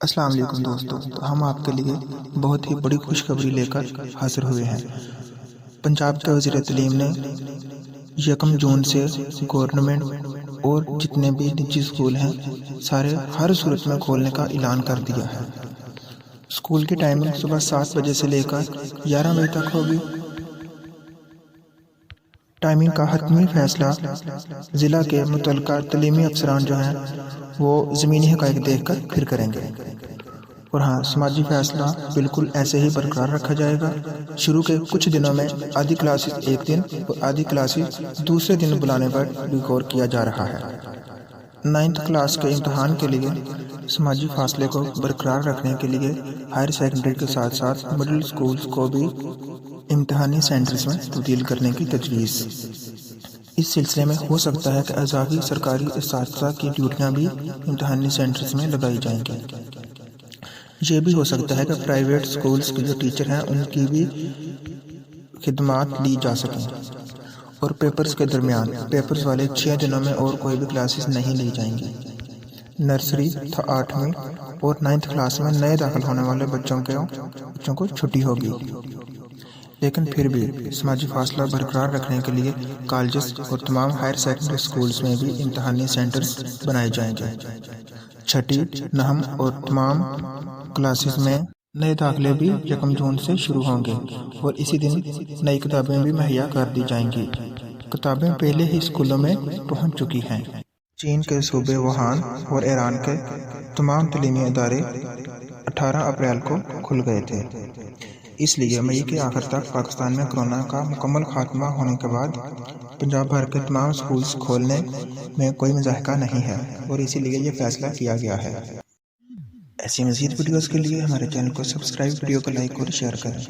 السلام علیکم دوستو، تو ہم آپ کے لیے بہت ہی بڑی خوشخبری لے کر حاضر ہوئے ہیں۔ پنجاب کے وزیر تعلیم نے 1 جون سے گورنمنٹ اور جتنے بھی نجی اسکول ہیں سارے ہر صورت میں کھولنے کا اعلان کر دیا ہے۔ اسکول کی ٹائمنگ صبح 7 بجے سے لے کر 11 بجے تک ہوگی۔ ٹائمنگ کا حتمی فیصلہ ضلع کے متعلقہ تعلیمی افسران جو ہیں وہ زمینی حقائق دیکھ کر پھر کریں گے، اور ہاں، سماجی فیصلہ بالکل ایسے ہی برقرار رکھا جائے گا۔ شروع کے کچھ دنوں میں آدھی کلاسز ایک دن اور آدھی کلاسز دوسرے دن بلانے پر بھی غور کیا جا رہا ہے۔ 9th کلاس کے امتحان کے لیے سماجی فاصلے کو برقرار رکھنے کے لیے ہائر سیکنڈری کے ساتھ ساتھ مڈل اسکولز کو بھی امتحانی سینٹرز میں تبدیل کرنے کی تجویز۔ اس سلسلے میں ہو سکتا ہے کہ اضافی سرکاری اساتذہ کی ڈیوٹیاں بھی امتحانی سینٹرز میں لگائی جائیں گی۔ یہ بھی ہو سکتا ہے کہ پرائیویٹ اسکولز کے جو ٹیچر ہیں ان کی بھی خدمات لی جا سکیں، اور پیپرز کے درمیان پیپرز والے 6 دنوں میں اور کوئی بھی کلاسز نہیں لی جائیں گی۔ نرسری 8ویں اور 9th کلاس میں نئے داخل ہونے والے بچوں کو چھٹی ہوگی، لیکن پھر بھی سماجی فاصلہ برقرار رکھنے کے لیے کالجز اور تمام ہائر سیکنڈری اسکولز میں بھی امتحانی سینٹرز بنائے جائیں گے۔ 6ٹھی، 9 اور تمام کلاسز میں نئے داخلے بھی 1 جون سے شروع ہوں گے، اور اسی دن نئی کتابیں بھی مہیا کر دی جائیں گی۔ کتابیں پہلے ہی اسکولوں میں پہنچ چکی ہیں۔ چین کے صوبے ووہان اور ایران کے تمام تعلیمی ادارے 18 اپریل کو کھل گئے تھے، اس لیے مئی کے آخر تک پاکستان میں کورونا کا مکمل خاتمہ ہونے کے بعد پنجاب بھر کے تمام اسکولز کھولنے میں کوئی مضحکہ نہیں ہے، اور اسی لیے یہ فیصلہ کیا گیا ہے۔ ایسی مزید ویڈیوز کے لیے ہمارے چینل کو سبسکرائب، ویڈیو کو لائک اور شیئر کریں۔